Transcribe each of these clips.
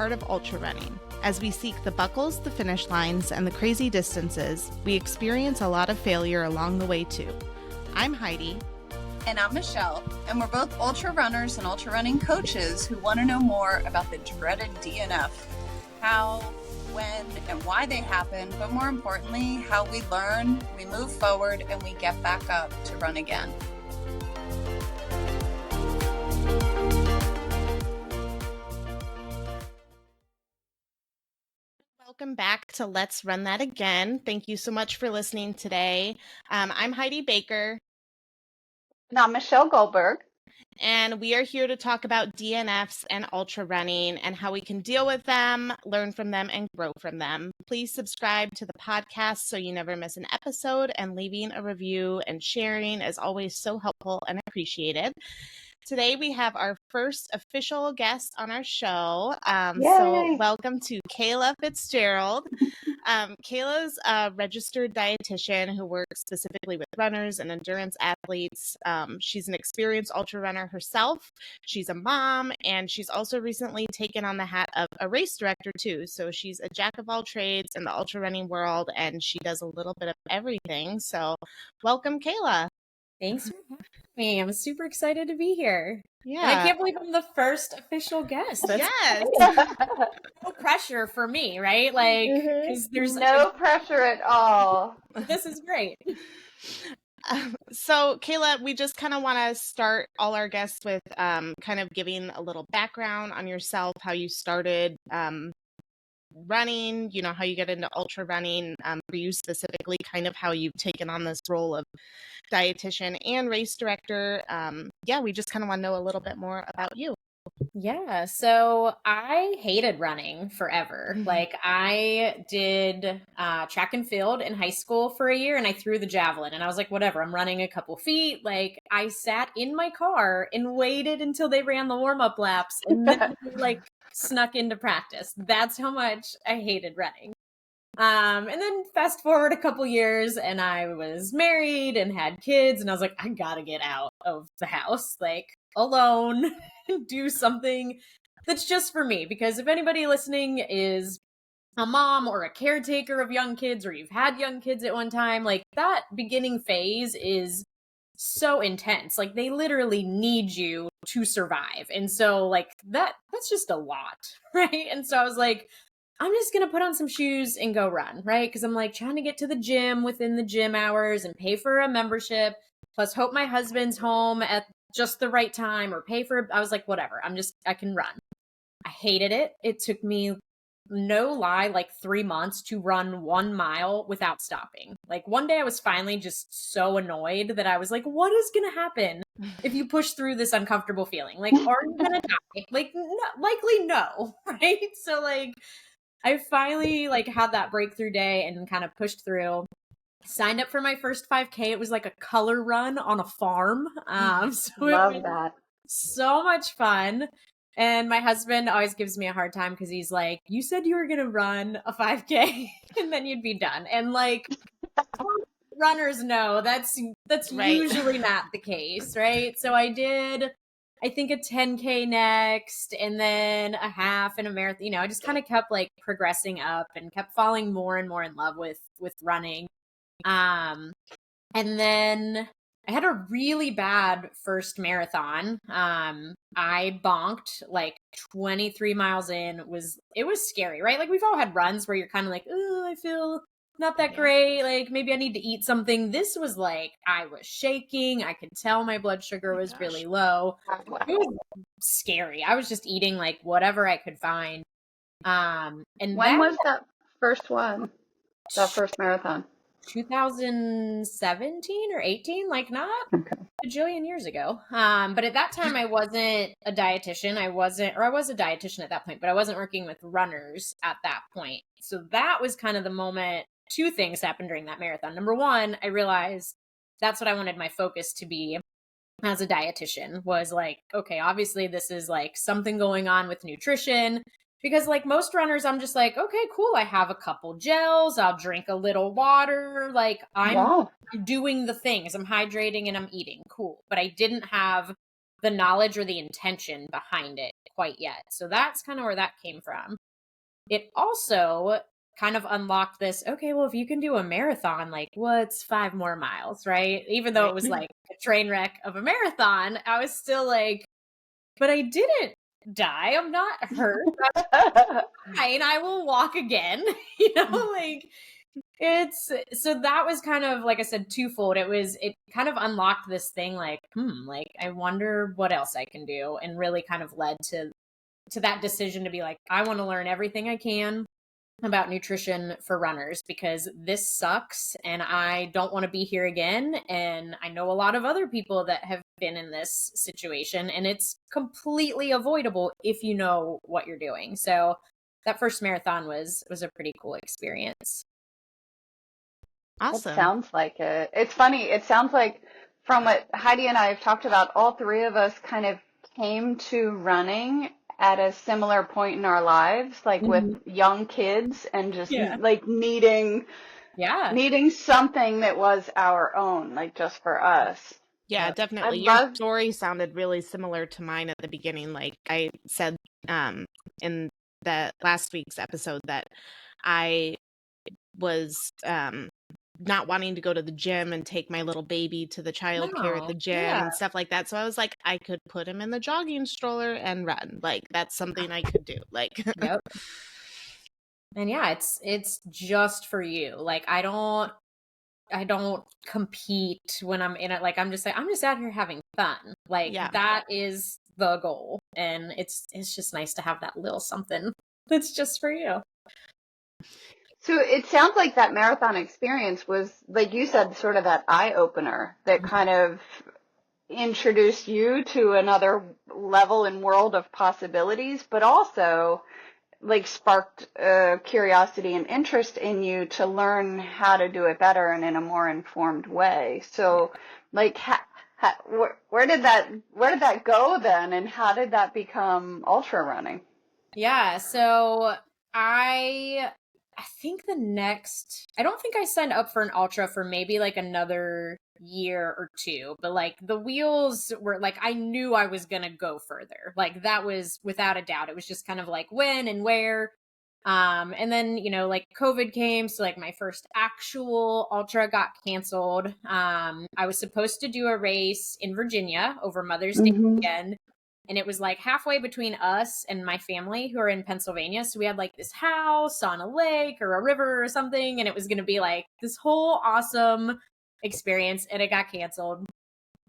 part of ultrarunning. As we seek the buckles, the finish lines, and the crazy distances, we experience a lot of failure along the way too. I'm Heidi. And I'm Michelle, and we're both ultra runners and ultra running coaches who want to know more about the dreaded DNF, how, when, and why they happen, but more importantly, how we learn, we move forward, and we get back up to run again. Welcome back to Let's Run That Again. Thank you so much for listening today. I'm Heidi Baker. And I'm Michelle Goldberg. And we are here to talk about DNFs and ultra running and how we can deal with them, learn from them, and grow from them. Please subscribe to the podcast so you never miss an episode, and leaving a review and sharing is always so helpful and appreciated. Today we have our first official guest on our show. So welcome to Kayla Fitzgerald. Kayla's a registered dietitian who works specifically with runners and endurance athletes. She's an experienced ultra runner herself. She's a mom, and she's also recently taken on the hat of a race director too. So she's a jack of all trades in the ultra running world, and she does a little bit of everything. So welcome, Kayla. Thanks for having me. I'm super excited to be here. Yeah. And I can't believe I'm the first official guest. Yes. No pressure for me, right? Like, because there's no pressure at all. This is great. So, Kayla, we just kind of want to start all our guests with kind of giving a little background on yourself, how you started running, you know, how you get into ultra running, for you specifically, kind of how you've taken on this role of dietitian and race director. We just kind of want to know a little bit more about you. Yeah, so I hated running forever. Like, I did track and field in high school for a year, and I threw the javelin, and I was like, whatever, I'm running a couple feet. Like, I sat in my car and waited until they ran the warm-up laps, and then snuck into practice. That's how much I hated running. And then fast forward a couple years, and I was married and had kids, and I was like, I gotta get out of the house, like, alone, do something that's just for me. Because if anybody listening is a mom or a caretaker of young kids, or you've had young kids at one time, like, that beginning phase is so intense. Like, they literally need you to survive. And so, like, that's just a lot, right? And so I was like, I'm just going to put on some shoes and go run, right? Because I'm like trying to get to the gym within the gym hours and pay for a membership, plus hope my husband's home at just the right time, or pay for, I was like, whatever, I can run. I hated it. It took me, no lie, like 3 months to run 1 mile without stopping. Like, one day I was finally just so annoyed that I was like, what is going to happen if you push through this uncomfortable feeling? Like, are you going to die? Like, no, likely no, right? So, like, I finally, like, had that breakthrough day and kind of pushed through. Signed up for my first 5K. It was like a color run on a farm. So Love that. So much fun. And my husband always gives me a hard time because he's like, you said you were going to run a 5K and then you'd be done. And, like, runners know that's right. Usually not the case, right? So I did, I think, a 10K next, and then a half and a marathon. You know, I just kind of kept, like, progressing up and kept falling more and more in love with running. And then I had a really bad first marathon. I bonked like 23 miles in. It was scary, right? Like, we've all had runs where you're kind of like, oh, I feel not that great. Like, maybe I need to eat something. This was like, I was shaking. I could tell my blood sugar was really low. It was scary. I was just eating like whatever I could find. And when was that first one? That first marathon? 2017 or 18, like, not a bajillion years ago. But at that time I wasn't a dietitian. I was a dietitian at that point, but I wasn't working with runners at that point. So that was kind of the moment. Two things happened during that marathon. Number one, I realized that's what I wanted my focus to be as a dietitian, was like, okay, obviously this is like something going on with nutrition. Because, like, most runners, I'm just like, okay, cool. I have a couple gels. I'll drink a little water. Like, I'm doing the things. I'm hydrating and I'm eating. Cool. But I didn't have the knowledge or the intention behind it quite yet. So that's kind of where that came from. It also kind of unlocked this, okay, well, if you can do a marathon, like what's 5 more miles, right? Even though it was like a train wreck of a marathon, I was still like, but I didn't die. I'm not hurt. I'm fine. I will walk again. Like it's, so that was kind of, like I said, twofold. It kind of unlocked this thing like, like I wonder what else I can do, and really kind of led to that decision to be like, I want to learn everything I can about nutrition for runners, because this sucks and I don't want to be here again. And I know a lot of other people that have been in this situation, and it's completely avoidable if you know what you're doing. So that first marathon was a pretty cool experience. Awesome. It sounds like it. It's funny. It sounds like, from what Heidi and I have talked about, all three of us kind of came to running at a similar point in our lives, like with young kids, and just like needing something that was our own, like just for us. Yeah, definitely. Your story sounded really similar to mine at the beginning. Like I said in the last week's episode that I was not wanting to go to the gym and take my little baby to the childcare at the gym and stuff like that. So I was like, I could put him in the jogging stroller and run. Like that's something I could do. Like, yep. And yeah, it's just for you. Like I don't compete when I'm in it. Like I'm just out here having fun. Like that is the goal. And it's just nice to have that little something that's just for you. So it sounds like that marathon experience was, like you said, sort of that eye-opener that kind of introduced you to another level and world of possibilities, but also like sparked curiosity and interest in you to learn how to do it better and in a more informed way. So like where did that go then, and how did that become ultra running? Yeah, so I think I don't think I signed up for an ultra for maybe like another year or two, but like the wheels were like, I knew I was going to go further. Like that was without a doubt. It was just kind of like when and where. And then, like COVID came. So like my first actual ultra got canceled. I was supposed to do a race in Virginia over Mother's Day weekend. And it was like halfway between us and my family who are in Pennsylvania. So we had like this house on a lake or a river or something. And it was going to be like this whole awesome experience. And it got canceled.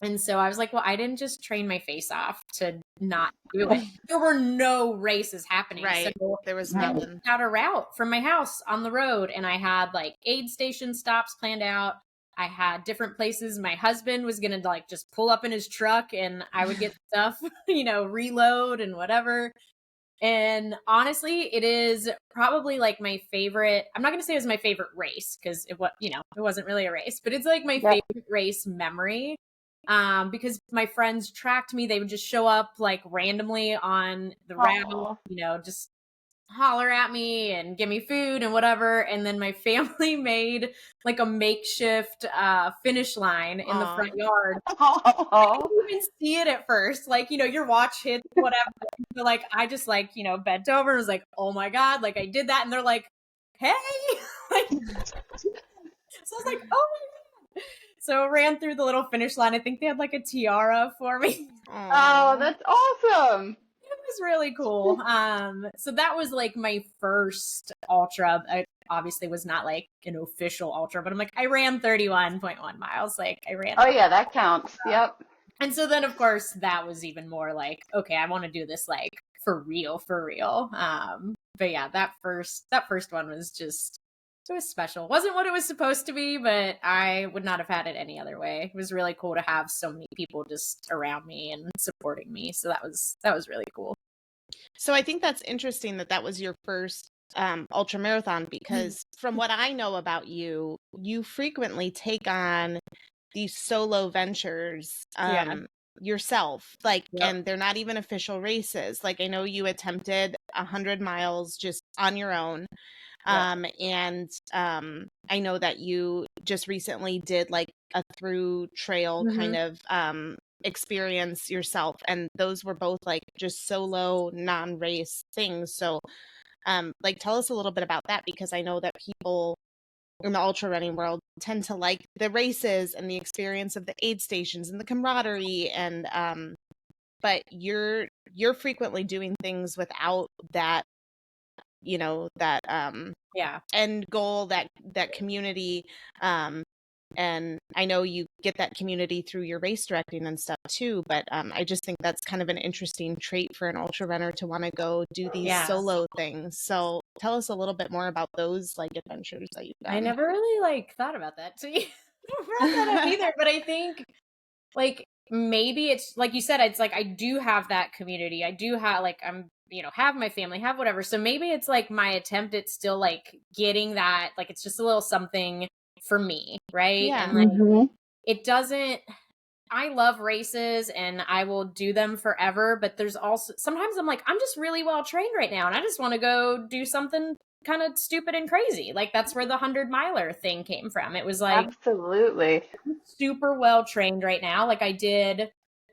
And so I was like, well, I didn't just train my face off to not do it. There were no races happening. Right. So there was nothing. I had a route from my house on the road, and I had like aid station stops planned out. I had different places. My husband was going to like just pull up in his truck and I would get stuff, reload and whatever. And honestly, it is probably like my favorite. I'm not going to say it was my favorite race because it wasn't really a race, but it's like my favorite race memory. Because my friends tracked me. They would just show up like randomly on the route, just holler at me and give me food and whatever. And then my family made like a makeshift finish line in the front yard. I didn't even see it at first. Like, your watch hits whatever. So like I just like, bent over and was like, oh my God, like I did that. And they're like, hey. So I was like, oh my God. So I ran through the little finish line. I think they had like a tiara for me. Oh, that's awesome. It was really cool. So that was like my first ultra. I obviously was not like an official ultra, but I'm like, I ran 31.1 miles. Like I ran. Oh yeah, that counts. Yep. And so then of course that was even more like, okay, I want to do this like for real. But yeah, that first one was just, it was special. Wasn't what it was supposed to be, but I would not have had it any other way. It was really cool to have so many people just around me and supporting me. So that was really cool. So I think that's interesting that was your first ultra marathon, because from what I know about you, you frequently take on these solo ventures yourself, like, and they're not even official races. Like I know you attempted 100 miles just on your own. And I know that you just recently did like a through trail kind of experience yourself, and those were both like just solo non-race things. So like tell us a little bit about that, because I know that people in the ultra running world tend to like the races and the experience of the aid stations and the camaraderie, and but you're frequently doing things without that, you know, that end goal, that community. And I know you get that community through your race directing and stuff too, but I just think that's kind of an interesting trait for an ultra runner to want to go do these solo things. So tell us a little bit more about those like adventures that you've done. I never really like thought about that. So you brought that up either, but I think like maybe it's like you said, it's like I do have that community. I do have like I'm have my family, have whatever. So maybe it's like my attempt at still like getting that, like it's just a little something for me, right? Yeah. And like it doesn't, I love races and I will do them forever, but there's also sometimes I'm like, I'm just really well trained right now and I just want to go do something kind of stupid and crazy. Like that's where the 100-miler thing came from. It was like absolutely I'm super well trained right now. Like I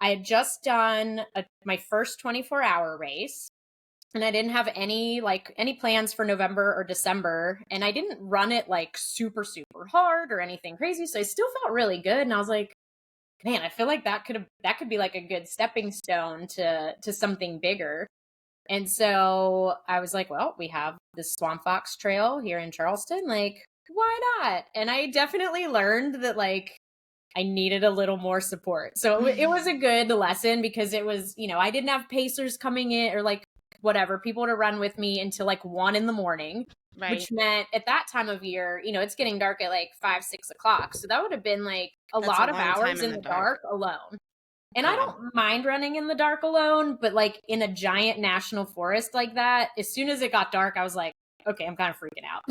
had just done my first 24-hour race. And I didn't have any plans for November or December. And I didn't run it like super, super hard or anything crazy. So I still felt really good. And I was like, man, I feel like that could be like a good stepping stone to something bigger. And so I was like, well, we have the Swamp Fox Trail here in Charleston. Like, why not? And I definitely learned that like I needed a little more support. So it was a good lesson because it was, I didn't have pacers coming in or like whatever, people to run with me until like 1 a.m, right. Which meant at that time of year, it's getting dark at like 5, 6 o'clock. So that would have been like a lot of hours in the dark alone. And I don't mind running in the dark alone, but like in a giant national forest like that, as soon as it got dark, I was like, okay, I'm kind of freaking out.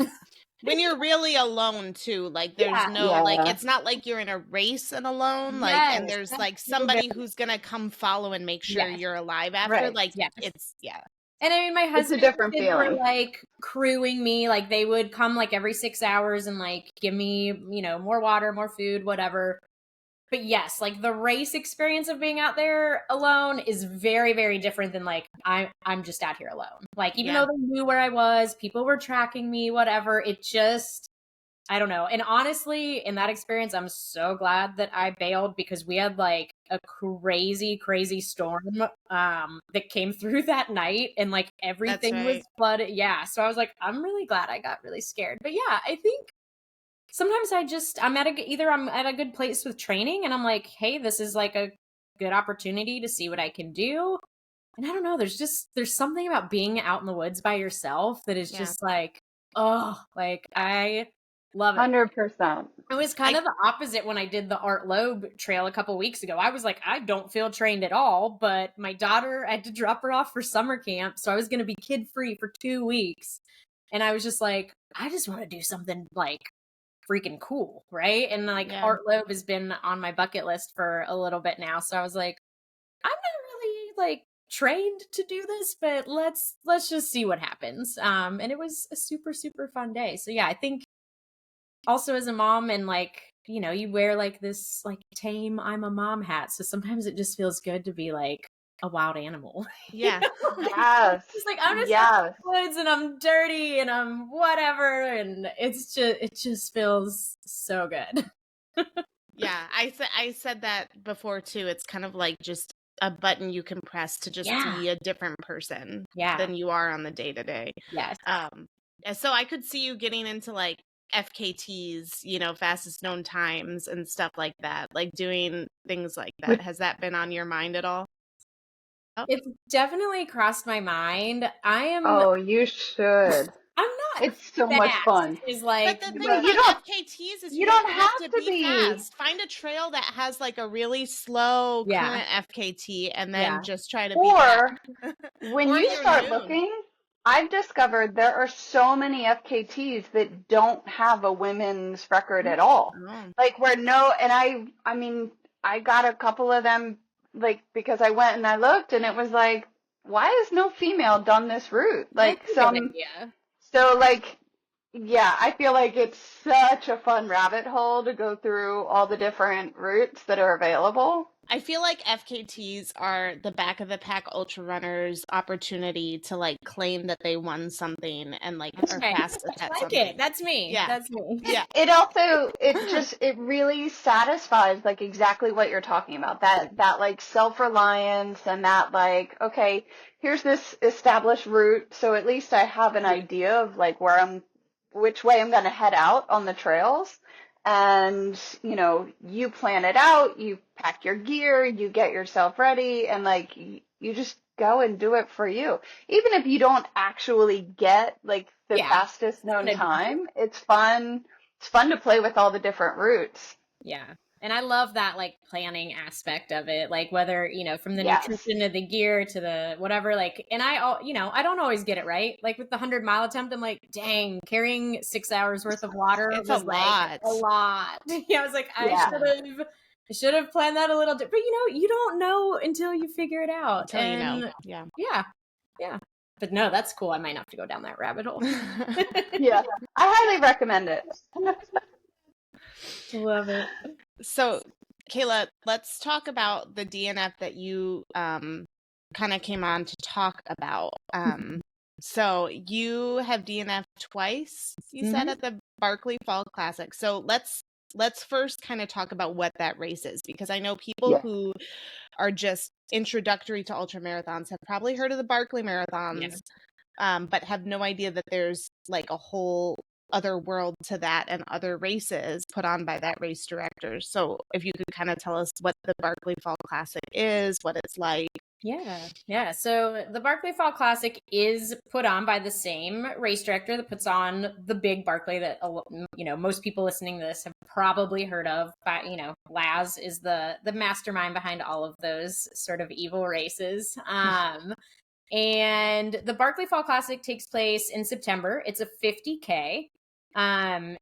When you're really alone too, like there's like it's not like you're in a race and alone, like and there's like somebody who's gonna come follow and make sure you're alive after. Right. Like it's And I mean, my husband were like crewing me, like they would come like every 6 hours and like give me, more water, more food, whatever. But yes, like the race experience of being out there alone is very, very different than like I'm just out here alone. Like even though they knew where I was, people were tracking me, whatever. It just, I don't know. And honestly, in that experience, I'm so glad that I bailed because we had like a crazy, crazy storm that came through that night and like everything was flooded. Yeah. So I was like, I'm really glad I got really scared. But yeah, I think sometimes I'm at a good place with training and I'm like, hey, this is like a good opportunity to see what I can do. And I don't know, there's something about being out in the woods by yourself that is just like, oh, like I love it. 100%. It was kind of the opposite when I did the Art Loeb trail a couple weeks ago. I was like, I don't feel trained at all, but my daughter, I had to drop her off for summer camp. So I was going to be kid free for 2 weeks. And I was just like, I just want to do something like freaking cool. Right. And like Art Loeb has been on my bucket list for a little bit now. So I was like, I'm not really like trained to do this, but let's just see what happens. And it was a super, super fun day. So yeah, I think also as a mom and like, you wear like this like tame I'm a mom hat. So sometimes it just feels good to be like a wild animal. Yeah. Yes. It's like I'm just in the woods and I'm dirty and I'm whatever. And it just feels so good. Yeah. I said that before too. It's kind of like just a button you can press to just be a different person than you are on the day to day. Yes. So I could see you getting into like FKTs, fastest known times and stuff like that, like doing things like that. Has that been on your mind at all? Oh. It's definitely crossed my mind. Oh, you should. I'm not. It's so much fun. Is like, but the thing about FKTs is you don't have to be fast. Find a trail that has like a really slow current FKT, and then just try to. Or when you start looking, I've discovered there are so many FKTs that don't have a women's record at all. Oh. Like and I mean, I got a couple of them like because I went and I looked and it was like, why has no female done this route? Like so like, yeah, I feel like it's such a fun rabbit hole to go through all the different routes that are available. I feel like FKTs are the back of the pack ultra runners' opportunity to like claim that they won something and like are Okay. fastest I at like something. it. That's me. Yeah. That's me. Yeah. It also, it really satisfies like exactly what you're talking about. That like self-reliance and that like, okay, here's this established route. So at least I have an idea of like which way I'm going to head out on the trails. And, you know, you plan it out, you pack your gear, you get yourself ready, and like you just go and do it for you. Even if you don't actually get like the Yeah. fastest known time, it's fun. It's fun to play with all the different routes. Yeah. And I love that like planning aspect of it, like whether, you know, from the Yes. nutrition to the gear to the whatever, like, and you know, I don't always get it right. Like with the 100-mile attempt, I'm like, dang, carrying 6 hours worth of water It's was a like lot. a lot. Yeah, I was like, Yeah. I should have planned that a little different. But you know, you don't know until you figure it out. Until you know. Yeah. Yeah. Yeah. But no, that's cool. I might have to go down that rabbit hole. Yeah. I highly recommend it. Love it. So, Kayla, let's talk about the DNF that you kind of came on to talk about. So you have DNF twice, you said, at the Barkley Fall Classic. So let's first kind of talk about what that race is, because I know people who are just introductory to ultra marathons have probably heard of the Barkley marathons, but have no idea that there's like a whole other world to that and other races put on by that race director. So if you could kind of tell us what the Barkley Fall Classic is, what it's like. Yeah. So the Barkley Fall Classic is put on by the same race director that puts on the big Barkley that, you know, most people listening to this have probably heard of. But, you know, Laz is the mastermind behind all of those sort of evil races. And the Barkley Fall Classic takes place in September. It's a 50K.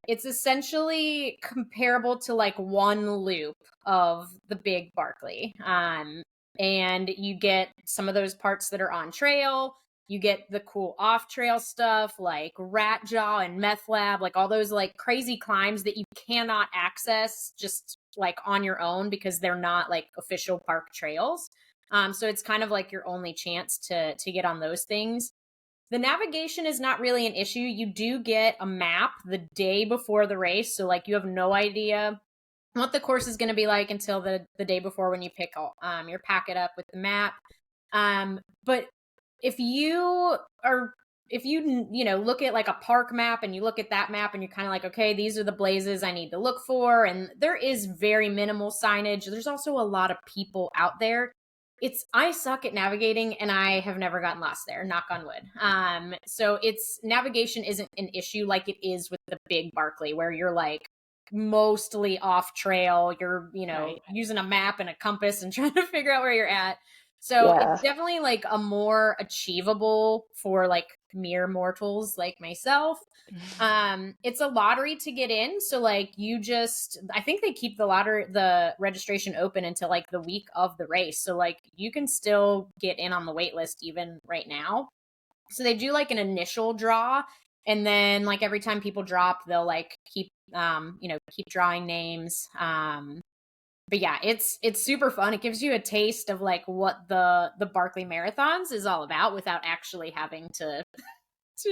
It's essentially comparable to like one loop of the big Barkley. And you get some of those parts that are on trail. You get the cool off trail stuff like Rat Jaw and Meth Lab, like all those like crazy climbs that you cannot access just like on your own because they're not like official park trails. So it's kind of like your only chance to get on those things. The navigation is not really an issue. You do get a map the day before the race. So like you have no idea what the course is going to be like until the day before when you pick your packet up with the map. But if you look at like a park map and you look at that map and you're kind of like, okay, these are the blazes I need to look for. And there is very minimal signage. There's also a lot of people out there. I suck at navigating and I have never gotten lost there, knock on wood. So navigation isn't an issue like it is with the big Barkley where you're like mostly off trail. You're, using a map and a compass and trying to figure out where you're at. So it's definitely like a more achievable for like mere mortals like myself. It's a lottery to get in. So like I think they keep the registration open until like the week of the race. So like you can still get in on the wait list even right now. So they do like an initial draw. And then like every time people drop, they'll like keep drawing names. But yeah, it's super fun. It gives you a taste of like what the Barkley Marathons is all about without actually having to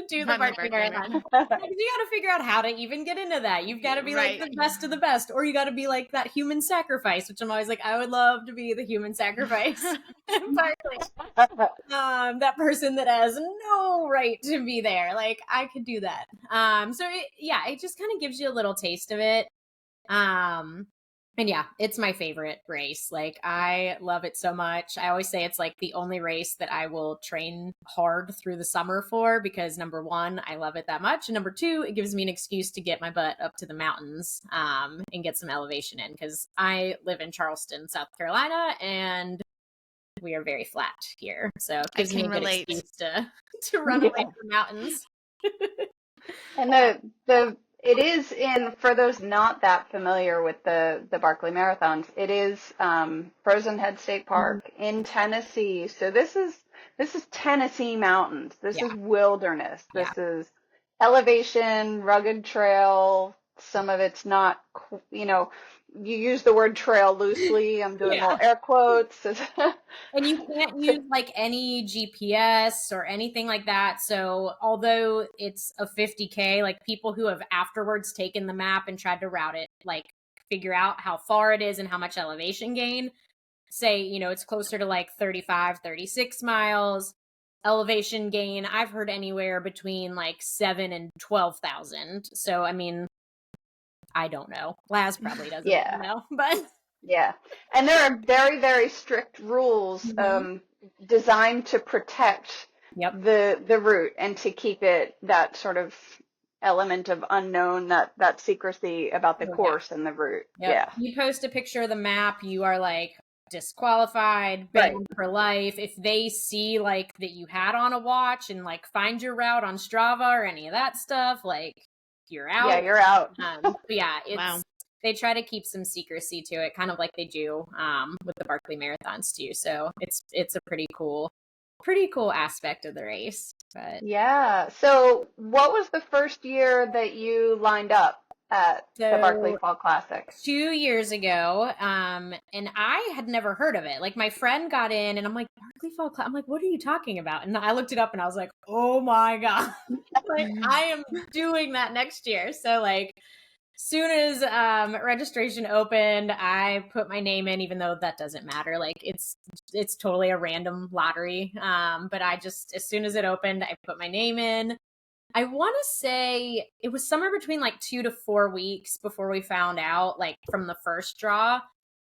do the Barkley Marathon. You got to figure out how to even get into that. You've got to be like the best of the best, or you got to be like that human sacrifice, which I'm always like, I would love to be the human sacrifice. Barkley. That person that has no right to be there. Like I could do that. So it just kind of gives you a little taste of it. And yeah, it's my favorite race. Like I love it so much. I always say it's like the only race that I will train hard through the summer for because number one, I love it that much. And number two, it gives me an excuse to get my butt up to the mountains and get some elevation in because I live in Charleston, South Carolina, and we are very flat here. So it gives me a good excuse to run away from mountains. And it is for those not that familiar with the Barkley Marathons, it is Frozen Head State Park in Tennessee. So this is Tennessee mountains. This is wilderness. This is elevation, rugged trail, some of it's not, you know, you use the word trail loosely. I'm doing little air quotes. And you can't use like any GPS or anything like that. So although it's a 50K, like people who have afterwards taken the map and tried to route it, like figure out how far it is and how much elevation gain, say, you know, it's closer to like 35, 36 miles. Elevation gain, I've heard anywhere between like 7 and 12,000. So, I mean, I don't know. Laz probably doesn't know, but yeah. And there are very, very strict rules designed to protect the route and to keep it that sort of element of unknown, that secrecy about the course and the route. Yeah. You post a picture of the map, you are like disqualified, banned for life. If they see like that you had on a watch and like find your route on Strava or any of that stuff, like you're out. Yeah, you're out. But yeah, it's they try to keep some secrecy to it, kind of like they do with the Barkley marathons too. So it's a pretty cool aspect of the race. But yeah. So what was the first year that you lined up at the Barkley Fall Classic? 2 years ago, and I had never heard of it. Like my friend got in, and I'm like, Barkley Fall Classic. I'm like, what are you talking about? And I looked it up, and I was like, oh my god, like I am doing that next year. So like, soon as registration opened, I put my name in, even though that doesn't matter. Like it's totally a random lottery. But I just, as soon as it opened, I put my name in. I want to say it was somewhere between like 2 to 4 weeks before we found out, like from the first draw.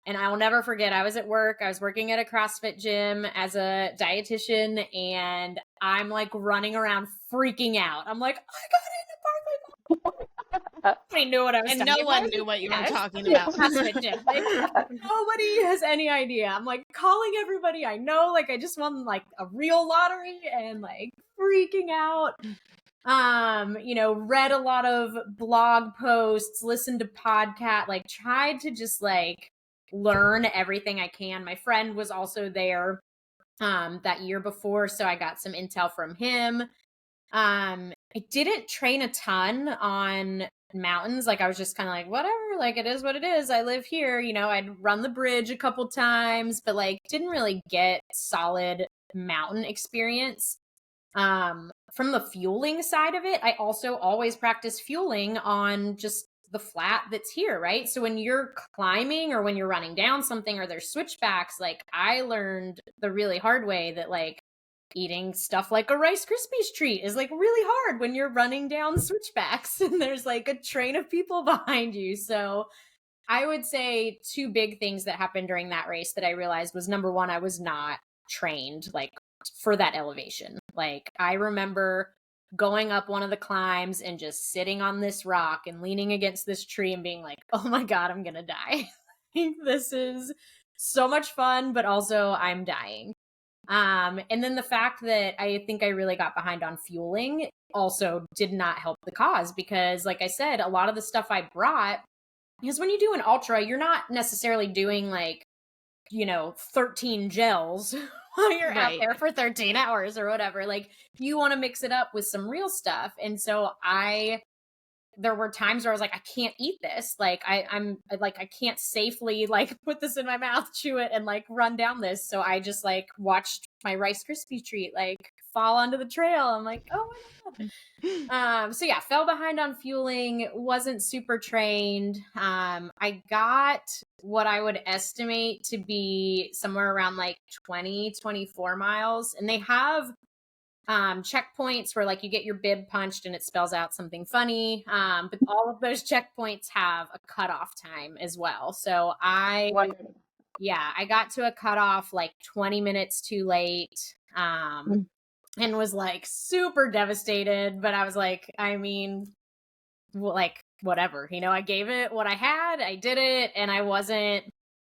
And I will never forget, I was at work. I was working at a CrossFit gym as a dietitian, and I'm like running around freaking out. I'm like, I got into Barkley. Nobody knew what I was and talking about. No one knew what you were talking about. CrossFit gym. Like, nobody has any idea. I'm like calling everybody I know. Like I just won like a real lottery and like freaking out. You know, read a lot of blog posts, listened to podcasts, like tried to just like learn everything I can. My friend was also there that year before, so I got some intel from him. I didn't train a ton on mountains. Like I was just kind of like, whatever, like it is what it is. I live here, you know. I'd run the bridge a couple times, but like didn't really get solid mountain experience. From the fueling side of it, I also always practice fueling on just the flat that's here, right? So when you're climbing or when you're running down something or there's switchbacks, like I learned the really hard way that like eating stuff like a Rice Krispies treat is like really hard when you're running down switchbacks and there's like a train of people behind you. So I would say 2 big things that happened during that race that I realized was, number one, I was not trained like for that elevation. Like I remember going up one of the climbs and just sitting on this rock and leaning against this tree and being like, oh my god, I'm gonna die. This is so much fun, but also I'm dying. And then the fact that I think I really got behind on fueling also did not help the cause, because like I said, a lot of the stuff I brought, because when you do an ultra, you're not necessarily doing like, you know, 13 gels while you're out there for 13 hours or whatever. Like you want to mix it up with some real stuff. And so there were times where I was like, I can't eat this. Like I'm like, I can't safely like put this in my mouth, chew it, and like run down this. So I just like watched my Rice Krispie treat like fall onto the trail. I'm like, oh my god. So yeah, fell behind on fueling, wasn't super trained. I got what I would estimate to be somewhere around like 20, 24 miles. And they have checkpoints where like you get your bib punched and it spells out something funny. But all of those checkpoints have a cutoff time as well. So I got to a cutoff like 20 minutes too late. And was like super devastated, but I was like, I mean, like whatever, you know, I gave it what I had, I did it, and I wasn't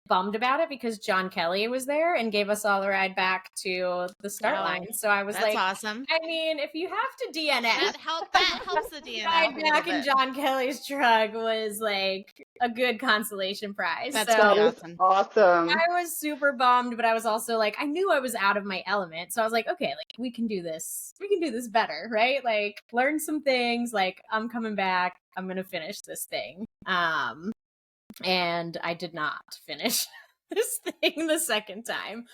bummed about it because John Kelly was there and gave us all a ride back to the start line. So I was like, awesome. I mean, if you have to DNF, that helps the DNF. Ride back in John Kelly's truck was like a good consolation prize. That's awesome. Awesome. I was super bummed, but I was also like, I knew I was out of my element. So I was like, okay, like we can do this. We can do this better, right? Like learn some things. Like I'm coming back. I'm going to finish this thing. And I did not finish this thing the second time,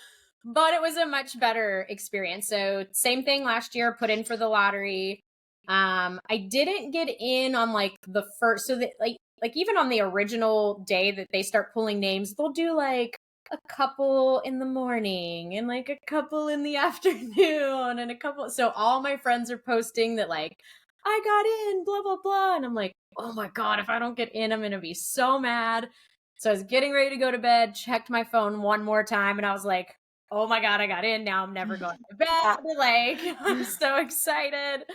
but it was a much better experience. So same thing last year, put in for the lottery. I didn't get in on like the first, so that like even on the original day that they start pulling names, they'll do like a couple in the morning and like a couple in the afternoon and a couple. So all my friends are posting that like, I got in, blah, blah, blah. And I'm like, oh my God, if I don't get in, I'm going to be so mad. So I was getting ready to go to bed, checked my phone one more time, and I was like, oh my God, I got in. Now I'm never going to bed. Like, I'm so excited.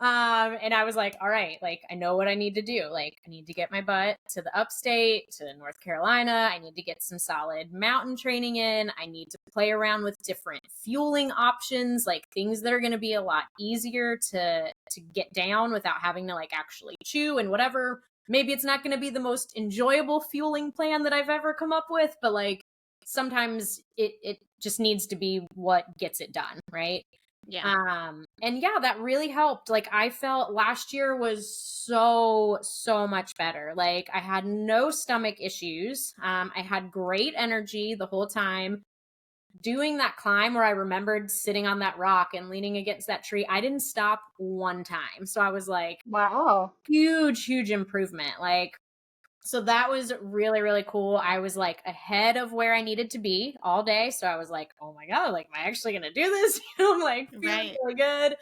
And I was like, all right, like, I know what I need to do. Like, I need to get my butt to the upstate, to North Carolina. I need to get some solid mountain training in. I need to play around with different fueling options, like things that are going to be a lot easier to get down without having to like actually chew and whatever. Maybe it's not going to be the most enjoyable fueling plan that I've ever come up with, but like sometimes it just needs to be what gets it done, right? Yeah. And yeah, that really helped. Like I felt last year was so much better. Like I had no stomach issues. I had great energy the whole time. Doing that climb where I remembered sitting on that rock and leaning against that tree, I didn't stop one time. So I was like, Wow. huge improvement. Like, so that was really, really cool. I was like ahead of where I needed to be all day. So I was like, oh my God, like, am I actually going to do this? I'm like feeling really good.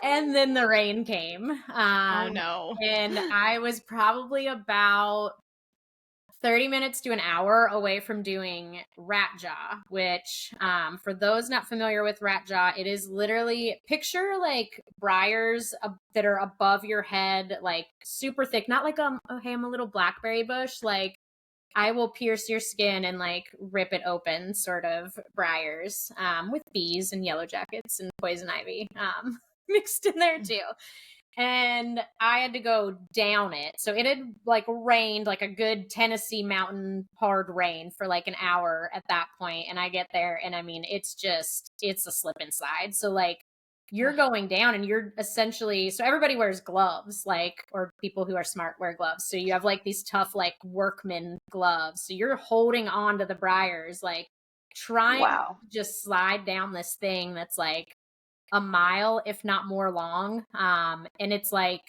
And then the rain came. Oh no. And I was probably about 30 minutes to an hour away from doing rat jaw, which for those not familiar with rat jaw, it is literally picture like briars that are above your head, like super thick, not like oh hey, I'm a little blackberry bush, like I will pierce your skin and like rip it open sort of briars with bees and yellow jackets and poison ivy mixed in there too. And I had to go down it. So it had like rained like a good Tennessee mountain hard rain for like an hour at that point. And I get there and I mean, it's a slip and slide. So like you're going down and you're essentially, so everybody wears gloves, like, or people who are smart wear gloves. So you have like these tough, like workman gloves. So you're holding on to the briars, like trying to just slide down this thing that's like a mile, if not more long. And it's like,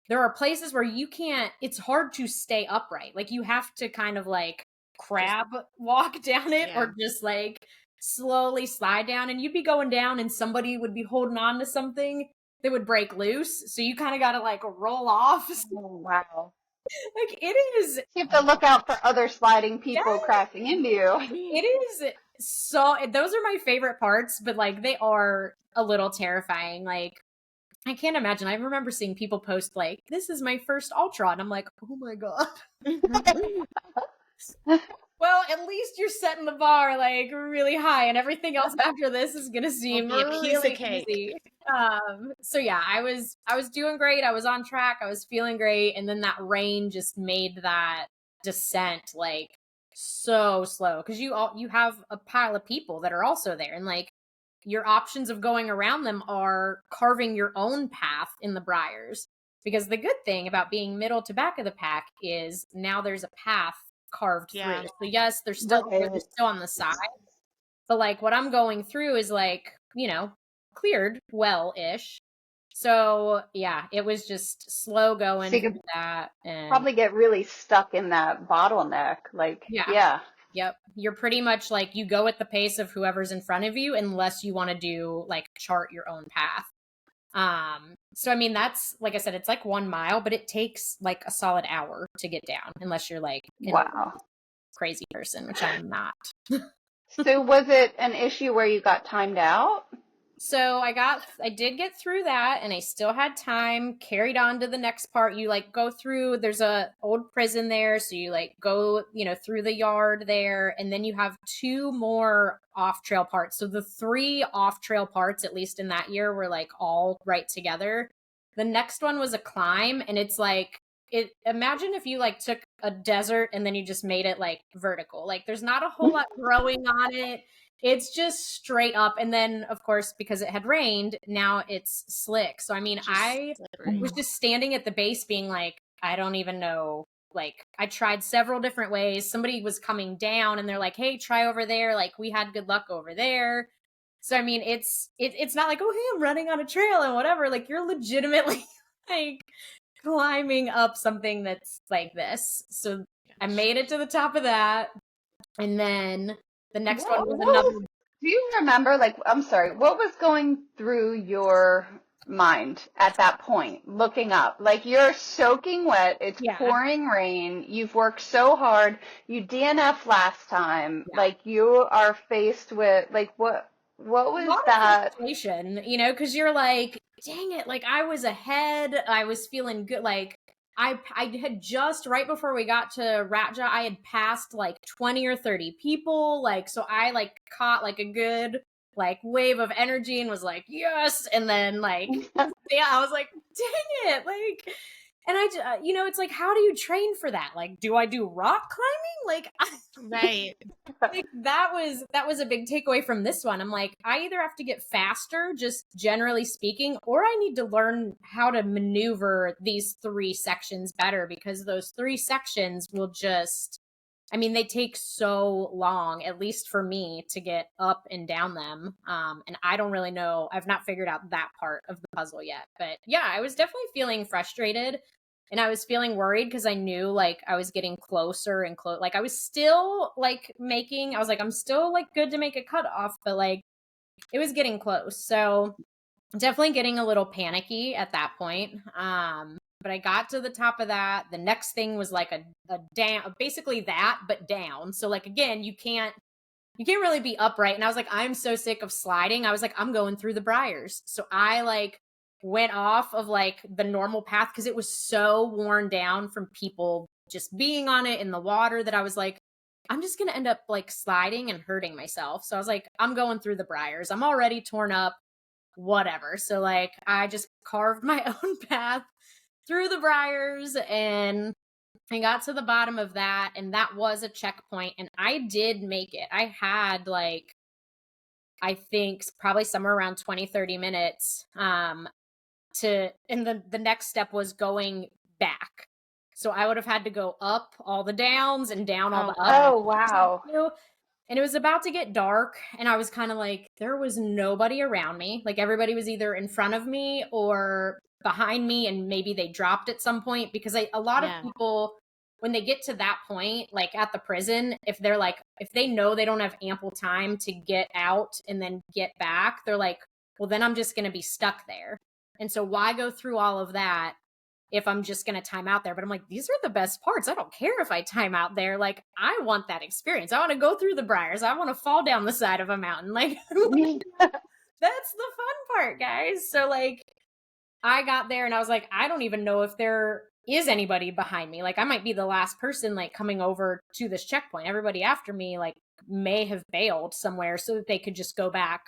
there are places where you can't, it's hard to stay upright. Like you have to kind of like crab walk down it or just like slowly slide down, and you'd be going down and somebody would be holding on to something that would break loose. So you kind of got to like roll off. Oh, wow. Like it is. You have to look out for other sliding people crashing into you. It is so, those are my favorite parts, but like they are a little terrifying. Like I can't imagine. I remember seeing people post like, this is my first ultra. And I'm like, oh my God. Well, at least you're setting the bar like really high, and everything else after this is going to seem really easy. So yeah, I was doing great. I was on track. I was feeling great. And then that rain just made that descent like so slow, because you have a pile of people that are also there, and like your options of going around them are carving your own path in the briars. Because the good thing about being middle to back of the pack is now there's a path carved through. So yes, they're still on the side, but like what I'm going through is like, you know, cleared well-ish. So yeah, it was just slow going through that, and probably get really stuck in that bottleneck. Like Yep. You're pretty much like you go at the pace of whoever's in front of you, unless you want to do like chart your own path. So I mean, that's, like I said, it's like 1 mile, but it takes like a solid hour to get down, unless you're like a crazy person, which I'm not. So was it an issue where you got timed out? So I did get through that, and I still had time, carried on to the next part. You like go through, there's a old prison there. So you like go, you know, through the yard there, and then you have 2 more off trail parts. So the 3 off trail parts, at least in that year, were like all right together. The next one was a climb, and it's like, imagine if you like took a desert and then you just made it like vertical. Like there's not a whole lot growing on it. it's just straight up. And then, of course, because it had rained, now it's slick. So, I mean, I was just standing at the base being like, I don't even know. Like, I tried several different ways. Somebody was coming down and they're like, hey, try over there. Like, we had good luck over there. So, I mean, it's not like, oh, hey, I'm running on a trail and whatever. Like, you're legitimately like climbing up something that's like this. So I made it to the top of that. And then the next one was another. Do you remember, like, I'm sorry, what was going through your mind at that point, looking up? Like, you're soaking wet, it's pouring rain, you've worked so hard, you DNF last time, like, you are faced with, like, what was that? Frustration, you know, because you're like, dang it, like, I was ahead, I was feeling good, like, I had just, right before we got to Ratja, I had passed like 20 or 30 people, like, so I like caught like a good like wave of energy and was like, yes, and then like, yeah, I was like, dang it, like, and I, you know, it's like, how do you train for that? Like, do I do rock climbing? Like, right. Like, that was a big takeaway from this one. I'm like, I either have to get faster, just generally speaking, or I need to learn how to maneuver these 3 sections better, because those 3 sections will just, I mean, they take so long, at least for me, to get up and down them. And I don't really know. I've not figured out that part of the puzzle yet. But yeah, I was definitely feeling frustrated. And I was feeling worried because I knew like I was getting closer and close. Like I was still like I was like, I'm still like good to make a cutoff, but like it was getting close. So definitely getting a little panicky at that point. But I got to the top of that. The next thing was like a down, basically that, but down. So like, again, you can't really be upright. And I was like, I'm so sick of sliding. I was like, I'm going through the briars. So I like went off of like the normal path because it was so worn down from people just being on it in the water that I was like, I'm just going to end up like sliding and hurting myself. So I was like, I'm going through the briars. I'm already torn up, whatever. So like, I just carved my own path through the briars and I got to the bottom of that, and that was a checkpoint, and I did make it. I had like, I think probably somewhere around 20, 30 minutes and the next step was going back. So I would have had to go up all the downs and down all the ups. Oh, wow. And it was about to get dark, and I was kind of like, there was nobody around me. Like everybody was either in front of me or behind me, and maybe they dropped at some point, because a lot of people, when they get to that point, like at the prison, if they know they don't have ample time to get out and then get back, they're like, well, then I'm just going to be stuck there. And so why go through all of that if I'm just going to time out there? But I'm like, these are the best parts. I don't care if I time out there. Like, I want that experience. I want to go through the briars. I want to fall down the side of a mountain. Like, that's the fun part, guys. So like, I got there and I was like, I don't even know if there is anybody behind me. Like, I might be the last person like coming over to this checkpoint. Everybody after me like may have bailed somewhere so that they could just go back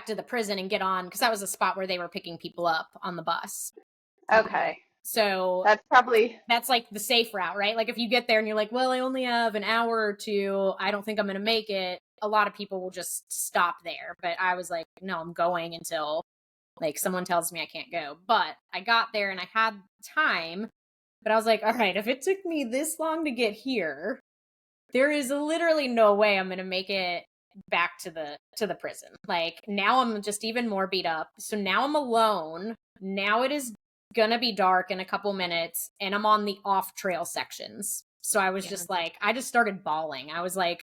to the prison and get on, because that was a spot where they were picking people up on the bus. Okay. So that's like the safe route, right? Like if you get there and you're like, well, I only have an hour or 2, I don't think I'm going to make it. A lot of people will just stop there. But I was like, no, I'm going until like someone tells me I can't go. But I got there and I had time, but I was like, all right, if it took me this long to get here, there is literally no way I'm going to make it back to the prison. Like now I'm just even more beat up. So now I'm alone. Now it is going to be dark in a couple minutes and I'm on the off trail sections. So I was just like, I just started bawling. I was like,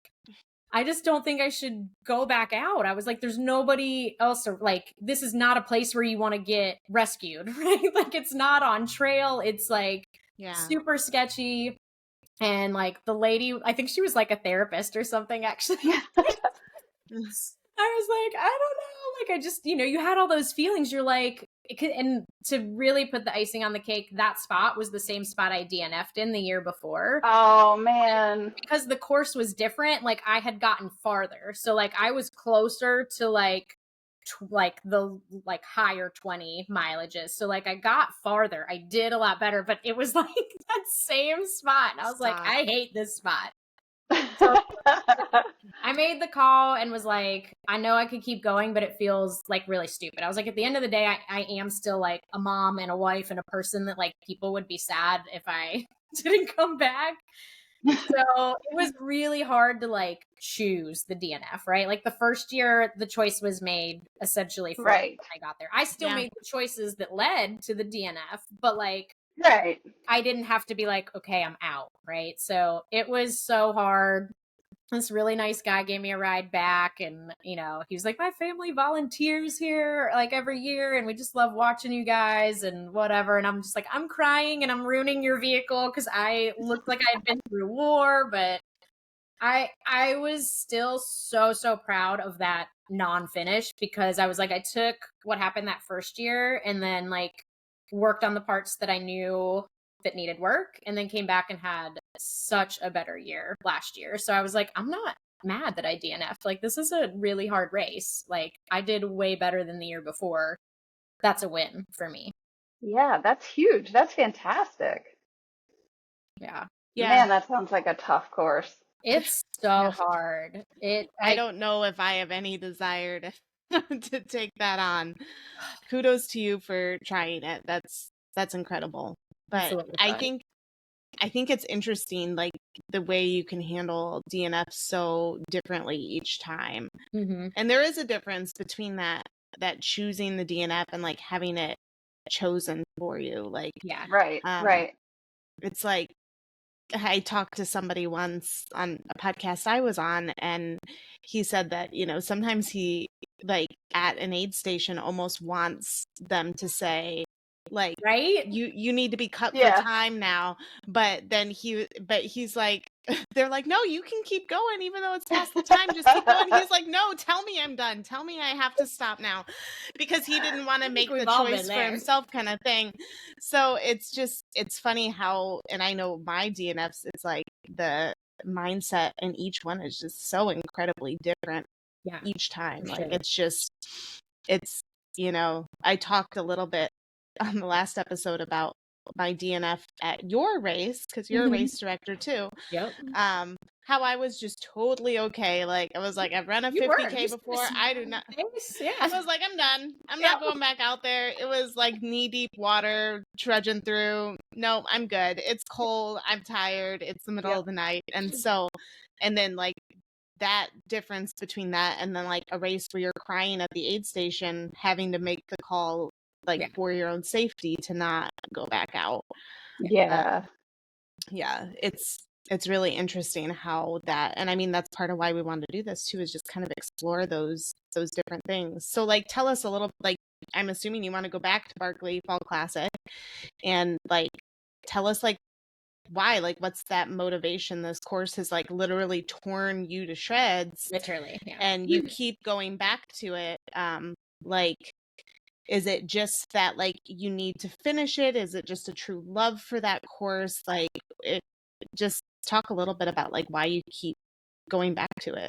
I just don't think I should go back out. I was like, there's nobody else, or like, this is not a place where you want to get rescued, right? Like, it's not on trail. It's like super sketchy. And like the lady, I think she was like a therapist or something, actually. I was like, I don't know. Like, I just, you had all those feelings. You're like, and to really put the icing on the cake, that spot was the same spot I DNF'd in the year before. Oh, man. Because the course was different, like I had gotten farther. So like I was closer to like the like higher 20 mileages. So like I got farther. I did a lot better, but it was like that same spot. And I was like, I hate this spot. So I made the call and was like, I know I could keep going, but it feels like really stupid. I was like, at the end of the day, I am still like a mom and a wife and a person that like people would be sad if I didn't come back. So it was really hard to like choose the DNF, right? Like the first year, the choice was made essentially for Right. when I got there. I still made the choices that led to the DNF, but like, Right. I didn't have to be like, okay, I'm out, right? So it was so hard. This really nice guy gave me a ride back, and he was like, my family volunteers here like every year and we just love watching you guys and whatever. And I'm just like, I'm crying and I'm ruining your vehicle because I looked like I had been through war. But I was still so proud of that non-finish, because I was like, I took what happened that first year and then like worked on the parts that I knew that needed work, and then came back and had such a better year last year. So I was like, I'm not mad that I DNF'd. Like, this is a really hard race. Like, I did way better than the year before. That's a win for me. Yeah, that's huge. That's fantastic. Yeah. Man, that sounds like a tough course. It's so hard. I don't know if I have any desire to take that on. Kudos to you for trying it. That's incredible. But I think it's interesting, like the way you can handle DNF so differently each time. Mm-hmm. And there is a difference between that choosing the DNF and like having it chosen for you. Like, yeah, right. It's like, I talked to somebody once on a podcast I was on, and he said that, sometimes he, like, at an aid station almost wants them to say, like, right, you need to be cut for time now. But then he's like, they're like, no, you can keep going even though it's past the time, just keep going. He's like, no, tell me I'm done, tell me I have to stop now, because he didn't want to make the choice for himself, kind of thing. So it's funny how, and I know my DNFs, it's like the mindset in each one is just so incredibly different each time. Like, it's I talked a little bit on the last episode about my DNF at your race, because you're a race director too. Yep. How I was just totally okay. Like, I was like, I've run a 50K before. I do not. I was like, I'm done. I'm not going back out there. It was like knee deep water trudging through. No, I'm good. It's cold. I'm tired. It's the middle of the night. And then like that difference between that and then like a race where you're crying at the aid station, having to make the call like for your own safety to not go back out. It's really interesting how that, and I mean, that's part of why we wanted to do this too, is just kind of explore those different things. So like, tell us a little, like, I'm assuming you want to go back to Barkley Fall Classic, and like, tell us like why, like, what's that motivation? This course has like literally torn you to shreds, literally, and you keep going back to it. Like, is it just that like you need to finish it? Is it just a true love for that course? Like, just talk a little bit about like why you keep going back to it.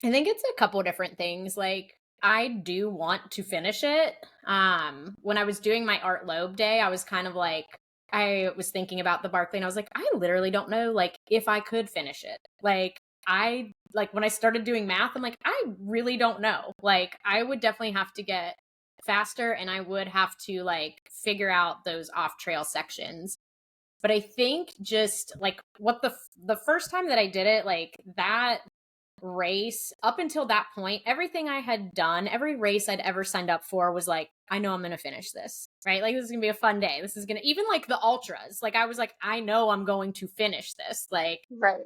I think it's a couple different things. Like, I do want to finish it. When I was doing my Art Loeb day, I was kind of like, I was thinking about the Barkley, and I was like, I literally don't know like if I could finish it. Like, when I started doing math, I'm like, I really don't know. Like, I would definitely have to get faster, and I would have to like figure out those off trail sections. But I think just like what the first time that I did it, like that race, up until that point, everything I had done, every race I'd ever signed up for was like, I know I'm going to finish this, right? Like, this is going to be a fun day. This is going to, even like the ultras, like I was like, I know I'm going to finish this. Like, right.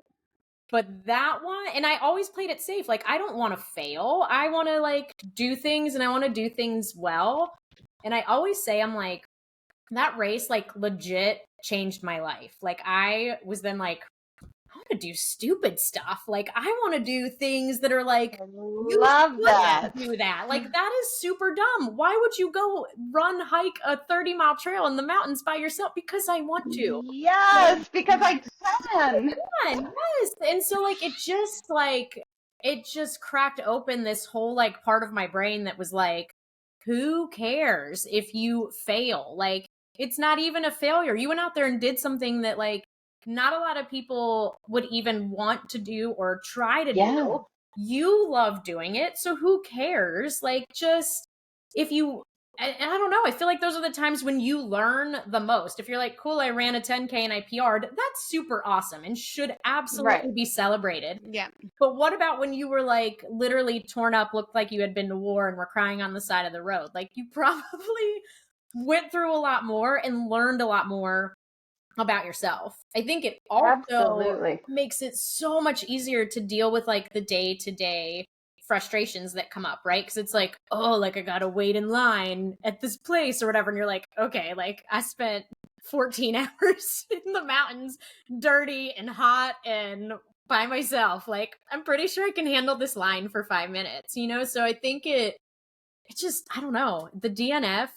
But that one, and I always played it safe. Like, I don't want to fail. I want to like do things, and I want to do things well. And I always say, I'm like, that race like legit changed my life. Like, I was then like, I want to do stupid stuff. Like, I want to do things that are like, you love that. Do that. Like, that is super dumb. Why would you go hike a 30-mile trail in the mountains by yourself? Because I want to. Yes, because I can. Yes. And so like, it just cracked open this whole like part of my brain that was like, who cares if you fail? Like, it's not even a failure. You went out there and did something that like not a lot of people would even want to do or try to Yeah. do. You love doing it, so who cares? Like, just if you, and I don't know, I feel like those are the times when you learn the most. If you're like, cool, I ran a 10K and I PR'd, that's super awesome and should absolutely be celebrated. Yeah. But what about when you were like literally torn up, looked like you had been to war and were crying on the side of the road? Like, you probably went through a lot more and learned a lot more about yourself. I think it also Absolutely. makes it so much easier to deal with like the day-to-day frustrations that come up, right? Because it's like, oh, like I gotta wait in line at this place or whatever, and you're like, okay, like I spent 14 hours in the mountains, dirty and hot and by myself. Like, I'm pretty sure I can handle this line for 5 minutes, you know? So I think it just, I don't know, the DNF,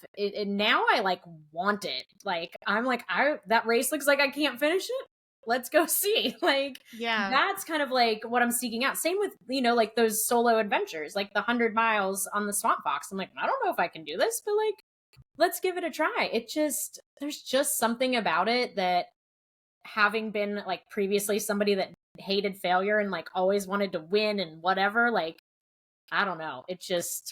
now I like want it. Like, I'm like, that race looks like I can't finish it. Let's go see. Like, Yeah. that's kind of like what I'm seeking out. Same with, you know, like those solo adventures, like the 100 miles on the Swamp Fox. I'm like, I don't know if I can do this, but like, let's give it a try. There's just something about it that, having been like previously somebody that hated failure and like always wanted to win and whatever, like, I don't know. It just,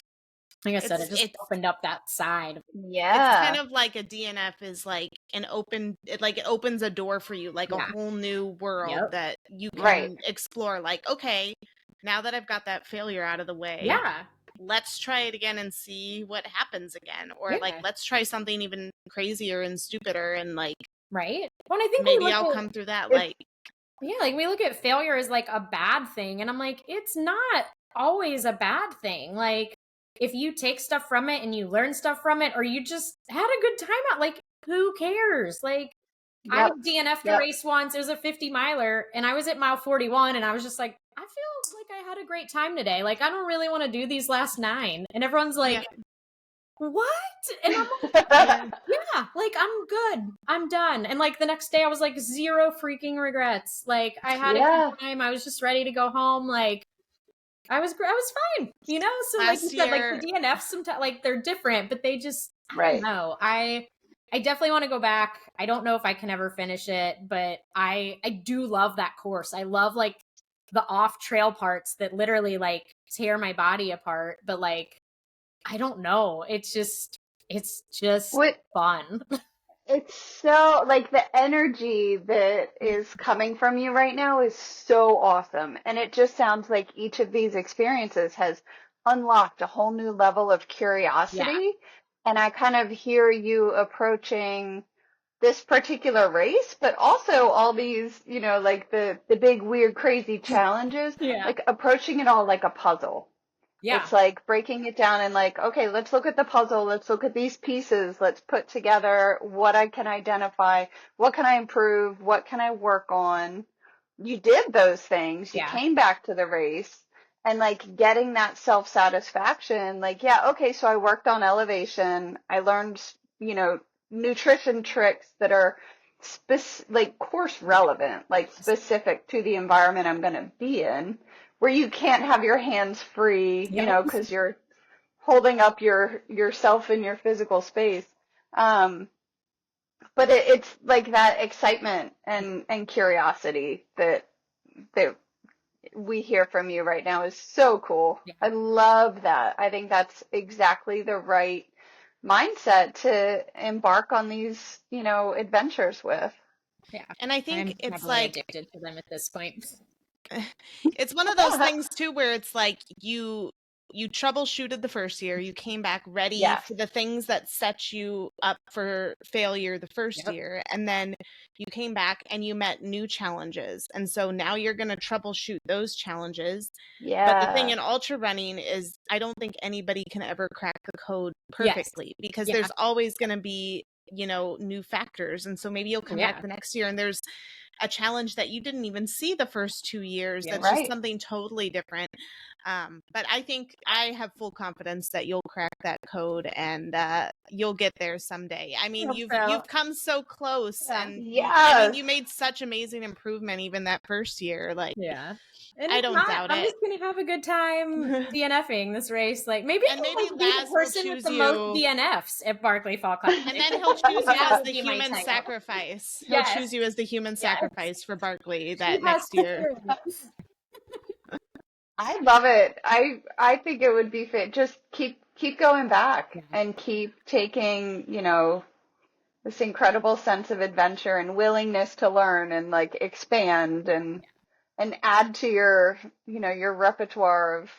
like I said, it just opened up that side. Yeah. It's kind of like a DNF is like it opens a door for you, like a whole new world that you can explore. Like, okay, now that I've got that failure out of the way, let's try it again and see what happens again. Or like, let's try something even crazier and stupider and like, right. Well, I think maybe I'll come through that. Like, yeah, like we look at failure as like a bad thing. And I'm like, it's not always a bad thing. Like, if you take stuff from it and you learn stuff from it, or you just had a good time out, like, who cares? Like, I DNF'd a race once. It was a 50 miler and I was at mile 41 and I was just like, I feel like I had a great time today. Like, I don't really want to do these last 9. And everyone's like, what? And I'm like, yeah, like, I'm good. I'm done. And like the next day I was like, 0 freaking regrets. Like, I had a good time. I was just ready to go home. Like, I was fine, you know? So like you said, like the DNFs sometimes, like, they're different, but they just, I don't know. I definitely want to go back. I don't know if I can ever finish it, but I do love that course. I love like the off trail parts that literally like tear my body apart. But like, I don't know. It's just fun. It's so, like, the energy that is coming from you right now is so awesome. And it just sounds like each of these experiences has unlocked a whole new level of curiosity. And I kind of hear you approaching this particular race, but also all these, you know, like the big, weird, crazy challenges, like approaching it all like a puzzle. Yeah. It's like breaking it down and like, okay, let's look at the puzzle. Let's look at these pieces. Let's put together what I can identify. What can I improve? What can I work on? You did those things. You came back to the race and like getting that self-satisfaction. Like, yeah, okay, so I worked on elevation. I learned, you know, nutrition tricks that are like course relevant, like specific to the environment I'm going to be in, where you can't have your hands free, you know, because you're holding up yourself in your physical space. But it's like that excitement and curiosity that we hear from you right now is so cool. I love that. I think that's exactly the right mindset to embark on these, you know, adventures with. Yeah. And I think it's like addicted to them at this point. It's one of those things too where it's like you troubleshooted the first year, you came back ready for the things that set you up for failure the first year, and then you came back and you met new challenges, and so now you're going to troubleshoot those challenges. But the thing in ultra running is I don't think anybody can ever crack the code perfectly because there's always going to be, you know, new factors, and so maybe you'll come back the next year and there's a challenge that you didn't even see the first 2 years. That's just something totally different. But I think I have full confidence that you'll crack that code and you'll get there someday. I mean, you've come so close, and I mean, you made such amazing improvement even that first year. Like, And I don't doubt I'm it. just gonna have a good time DNFing this race. Like maybe And I'll maybe be the Laz will person with choose the you. most DNFs at Barkley Fall Classic. And then he'll choose you That as would the be my human title. sacrifice. He'll Yes. choose you as the human Yes. sacrifice for Barkley that next year. I love it. I think it would be fit. Just keep going back and keep taking, you know, this incredible sense of adventure and willingness to learn and like expand and add to your, you know, your repertoire of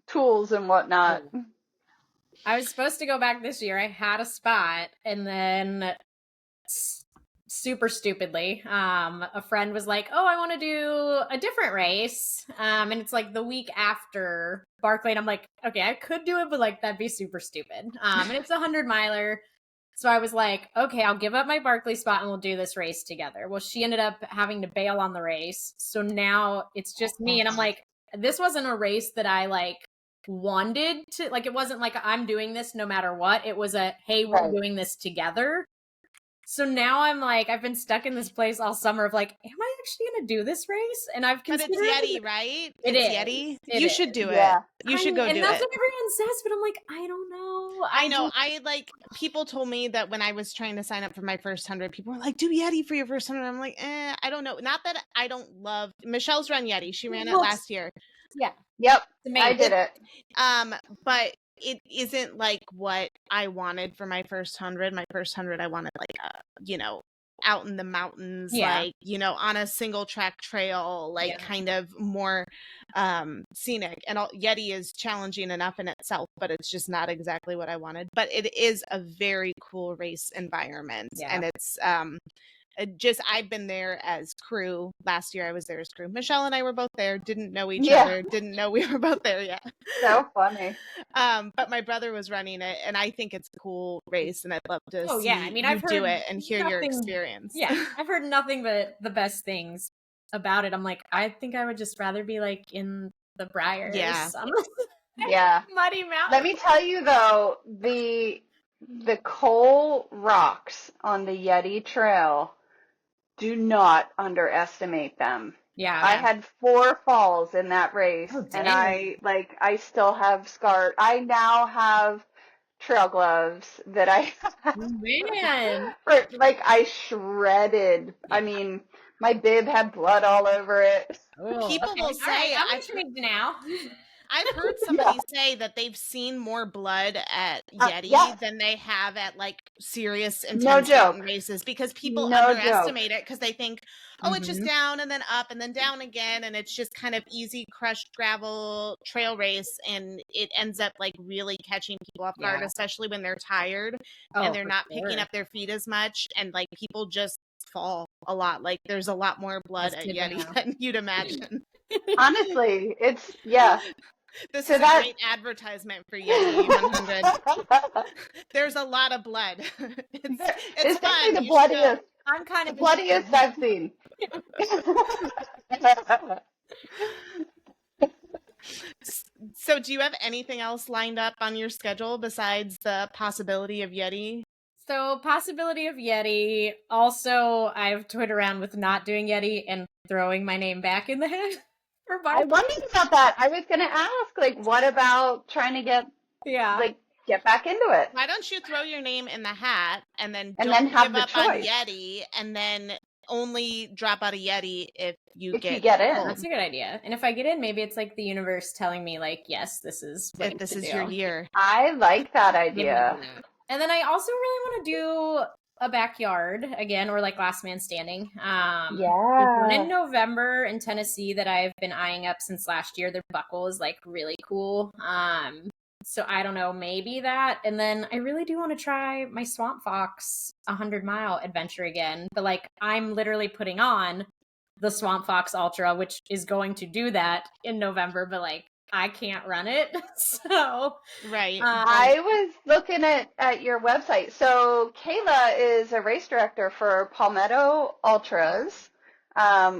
tools and whatnot. I was supposed to go back this year. I had a spot, and then super stupidly, a friend was like, "Oh, I want to do a different race," and it's like the week after Barkley, and I'm like, "Okay, I could do it, but like that'd be super stupid." And it's a 100-miler. So I was like, okay, I'll give up my Barkley spot and we'll do this race together. Well, she ended up having to bail on the race. So now it's just me. And I'm like, this wasn't a race that I like wanted to, like, it wasn't like I'm doing this no matter what. It was a, hey, we're doing this together. So now I'm like, I've been stuck in this place all summer of like, am I actually going to do this race? And I've considered. But it's Yeti, right? It's Yeti. It you is. should do it. You should go do it. And that's what everyone says, but I'm like, I don't know. I know. I like, people told me that when I was trying to sign up for my first 100, people were like, do Yeti for your first 100. I'm like, I don't know. Not that I don't love. Michelle's run Yeti. She ran it last year. Yeah. Yep. I did it. But it isn't like what I wanted for my first 100. My first 100, I wanted like you know, out in the mountains, like, you know, on a single track trail, like kind of more scenic. And Yeti is challenging enough in itself, but it's just not exactly what I wanted. But it is a very cool race environment, and it's just, I've been there as crew. Last year I was there as crew. Michelle and I were both there, didn't know each other, didn't know we were both there yet. So funny. But my brother was running it, and I think it's a cool race, and I'd love to see I've do it and hear your experience. Yeah, I've heard nothing but the best things about it. I'm like, I think I would just rather be like in the Briars. Yeah. Muddy Mountain. Let me tell you though, the coal rocks on the Yeti Trail, do not underestimate them. Yeah. I had 4 falls in that race, and I still have scars. I now have trail gloves that I I shredded. I mean, my bib had blood all over it. People will say, I'm intrigued now. I've heard somebody say that they've seen more blood at Yeti than they have at like serious intense mountain races, because people underestimate it because they think, oh, it's just down and then up and then down again, and it's just kind of easy crushed gravel trail race, and it ends up like really catching people off guard, especially when they're tired and they're not picking up their feet as much, and like people just fall a lot. Like there's a lot more blood at Yeti than you'd imagine. Honestly, it's This is a great advertisement for Yeti 100. There's a lot of blood. It's fun. The bloodiest. I'm kind of the bloodiest I've seen. So do you have anything else lined up on your schedule besides the possibility of Yeti? So possibility of Yeti. Also, I've toyed around with not doing Yeti and throwing my name back in the hat. I wondered about that. I was going to ask, like, what about trying to get back into it? Why don't you throw your name in the hat and then have give the up choice on Yeti, and then only drop out of Yeti if you get in? That's a good idea. And if I get in, maybe it's like the universe telling me, like, yes, this is what this is your year. I like that idea. And then I also really want to do a backyard again, or like last man standing. There's one in November in Tennessee that I've been eyeing up since last year. Their buckle is like really cool. So I don't know, maybe that. And then I really do want to try my Swamp Fox 100-mile adventure again. But like, I'm literally putting on the Swamp Fox Ultra, which is going to do that in November, but like, I can't run it. So I was looking at your website. So Kayla is a race director for Palmetto Ultras.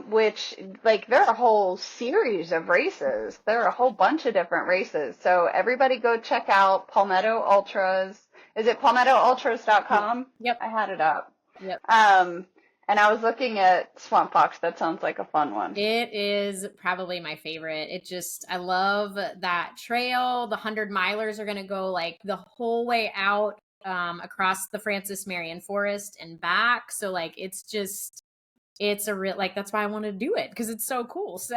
which like there are a whole series of races. There are a whole bunch of different races. So everybody go check out Palmetto Ultras. Is it palmettoultras.com? Yep. I had it up. Yep. And I was looking at Swamp Fox. That sounds like a fun one. It is probably my favorite. I love that trail. The 100-milers are going to go like the whole way out across the Francis Marion Forest and back. So like, it's a real, like, that's why I want to do it, because it's so cool. So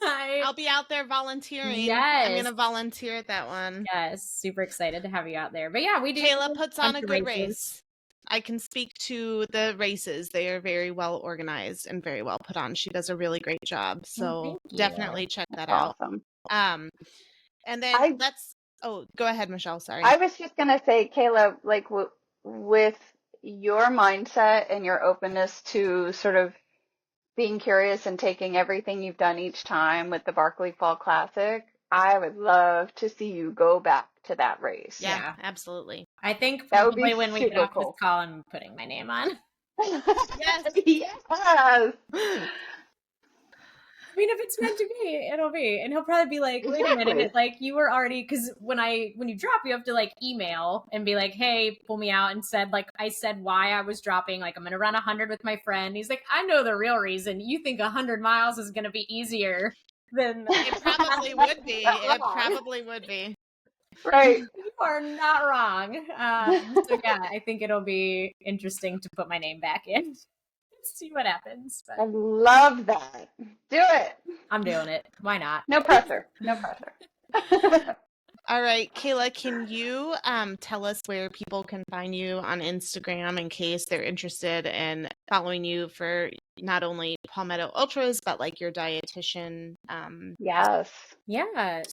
I'll be out there volunteering. Yes. I'm going to volunteer at that one. Yes. Super excited to have you out there. But yeah, we do. Kayla puts on a good races. race. I can speak to the races. They are very well organized and very well put on. She does a really great job. So definitely check that out. Awesome. And then go ahead, Michelle. Sorry. I was just going to say, Kayla, like with your mindset and your openness to sort of being curious and taking everything you've done each time with the Barkley Fall Classic, I would love to see you go back to that race. Yeah, absolutely. I think that would be probably when we get off cool. this call, I'm putting my name on. Yes. I mean, if it's meant to be, it'll be. And he'll probably be like, wait a minute, like you were already, because when you drop, you have to like email and be like, hey, pull me out, and I said why I was dropping, like I'm going to run 100 with my friend. He's like, I know the real reason. You think 100 miles is going to be easier than it probably would be. It probably would be. Right. You are not wrong. So yeah, I think it'll be interesting to put my name back in. See what happens. But I love that. Do it. I'm doing it. Why not? No pressure. No pressure. All right, Kayla, can you tell us where people can find you on Instagram in case they're interested in following you for not only Palmetto Ultras, but like your dietitian yes.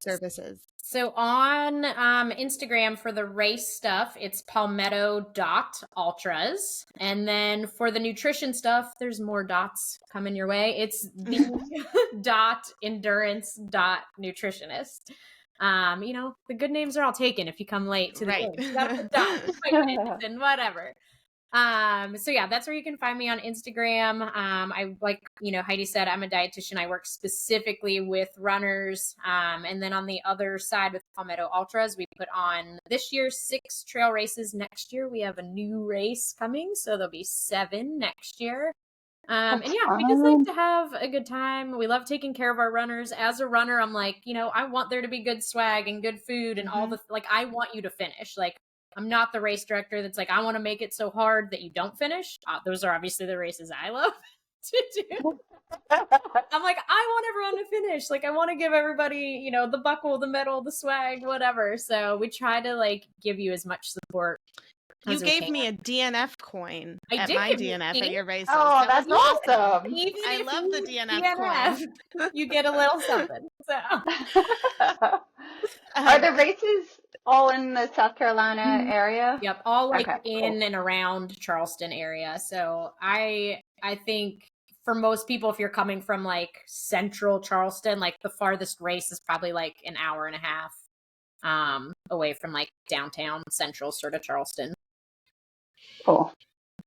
services? So on Instagram for the race stuff, it's palmetto.ultras. And then for the nutrition stuff, there's more dots coming your way. It's the .endurance.nutritionist. The good names are all taken if you come late to the game. You gotta put dots and whatever. So yeah, that's where you can find me on Instagram. I like, Heidi said, I'm a dietitian. I work specifically with runners. And then on the other side with Palmetto Ultras, we put on this year 6 trail races. Next year, we have a new race coming. So there'll be 7 next year. And yeah, we just like to have a good time. We love taking care of our runners. As a runner, I'm like, I want there to be good swag and good food and all the, like, I want you to finish. Like, I'm not the race director that's like, I want to make it so hard that you don't finish. Those are obviously the races I love to do. I'm like, I want everyone to finish. Like, I want to give everybody, the buckle, the medal, the swag, whatever. So we try to like give you as much support. You gave me a DNF coin at my DNF at your races. Oh, that's awesome. I love the DNF coin. You get a little something. So. Are the races all in the South Carolina area? Yep, all in and around Charleston area. So I think for most people, if you're coming from like central Charleston, like the farthest race is probably like an hour and a half away from like downtown central sort of Charleston. Cool.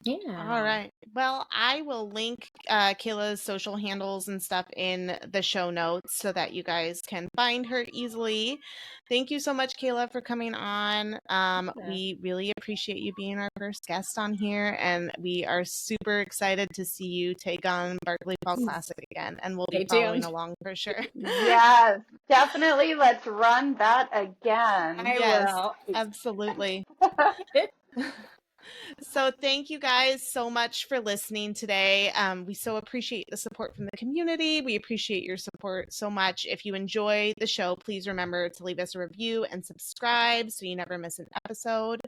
Yeah. All right. Well, I will link Kayla's social handles and stuff in the show notes so that you guys can find her easily. Thank you so much, Kayla, for coming on. We really appreciate you being our first guest on here, and we are super excited to see you take on Barkley Fall Classic again, and we'll be following along for sure. Yes, definitely. Let's run that again. I will. Absolutely. So thank you guys so much for listening today. We so appreciate the support from the community. We appreciate your support so much. If you enjoy the show, please remember to leave us a review and subscribe so you never miss an episode.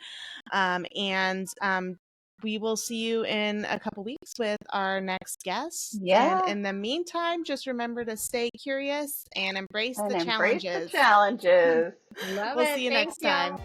We will see you in a couple weeks with our next guest. Yeah. And in the meantime, just remember to stay curious and embrace the challenges. We'll see you next time.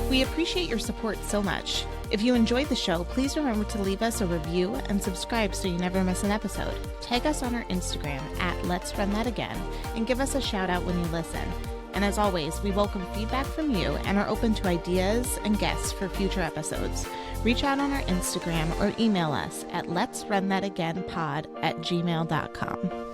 We appreciate your support so much. If you enjoyed the show, please remember to leave us a review and subscribe so you never miss an episode. Tag us on our Instagram at Let's Run That Again and give us a shout out when you listen. And as always, we welcome feedback from you and are open to ideas and guests for future episodes. Reach out on our Instagram or email us at letsrunthatagainpod@gmail.com.